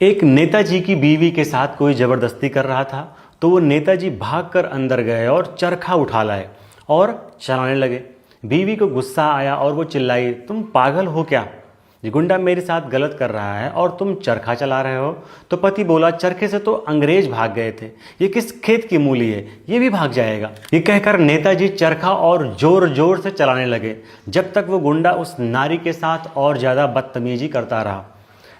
एक नेताजी की बीवी के साथ कोई जबरदस्ती कर रहा था, तो वो नेताजी भागकर अंदर गए और चरखा उठा लाए और चलाने लगे। बीवी को गुस्सा आया और वो चिल्लाई, तुम पागल हो क्या? ये गुंडा मेरे साथ गलत कर रहा है और तुम चरखा चला रहे हो। तो पति बोला, चरखे से तो अंग्रेज भाग गए थे, ये किस खेत की मूली है, ये भी भाग जाएगा। ये कहकर नेताजी चरखा और जोर जोर से चलाने लगे, जब तक वो गुंडा उस नारी के साथ और ज्यादा बदतमीजी करता रहा।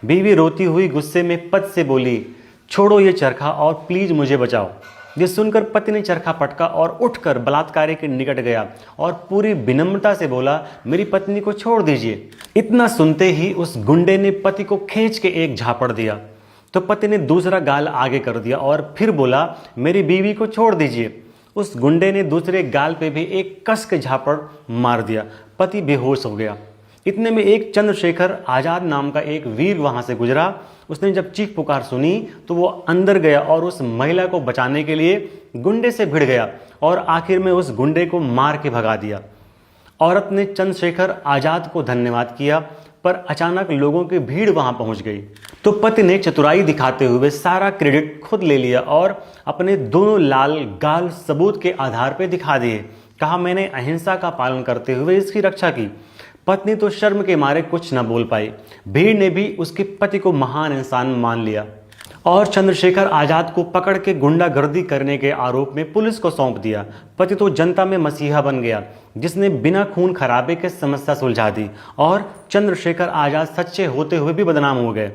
बीवी रोती हुई गुस्से में पति से बोली, छोड़ो ये चरखा और प्लीज मुझे बचाओ। ये सुनकर पति ने चरखा पटका और उठकर बलात्कारी के निकट गया और पूरी विनम्रता से बोला, मेरी पत्नी को छोड़ दीजिए। इतना सुनते ही उस गुंडे ने पति को खींच के एक झापड़ दिया। तो पति ने दूसरा गाल आगे कर दिया और फिर बोला, मेरी बीवी को छोड़ दीजिए। उस गुंडे ने दूसरे गाल पे भी एक कस के झापड़ मार दिया। पति बेहोश हो गया। इतने में एक चंद्रशेखर आजाद नाम का एक वीर वहां से गुजरा। उसने जब चीख पुकार सुनी तो वो अंदर गया और उस महिला को बचाने के लिए गुंडे से भिड़ गया और आखिर में उस गुंडे को मार के भगा दिया। औरत ने चंद्रशेखर आजाद को धन्यवाद किया, पर अचानक लोगों की भीड़ वहां पहुंच गई। तो पति ने चतुराई दिखाते हुए सारा क्रेडिट खुद ले लिया और अपने दोनों लाल गाल सबूत के आधार पर दिखा दिए। कहा, मैंने अहिंसा का पालन करते हुए इसकी रक्षा की। पत्नी तो शर्म के मारे कुछ न बोल पाई। भीड़ ने भी उसके पति को महान इंसान मान लिया और चंद्रशेखर आजाद को पकड़ के गुंडागर्दी करने के आरोप में पुलिस को सौंप दिया। पति तो जनता में मसीहा बन गया, जिसने बिना खून खराबे के समस्या सुलझा दी और चंद्रशेखर आजाद सच्चे होते हुए भी बदनाम हो गए।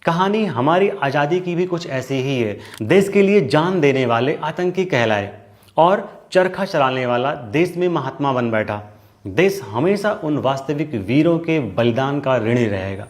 कहानी हमारी आज़ादी की भी कुछ ऐसी ही है। देश के लिए जान देने वाले आतंकी कहलाए और चरखा चलाने वाला देश में महात्मा बन बैठा। देश हमेशा उन वास्तविक वीरों के बलिदान का ऋणी रहेगा।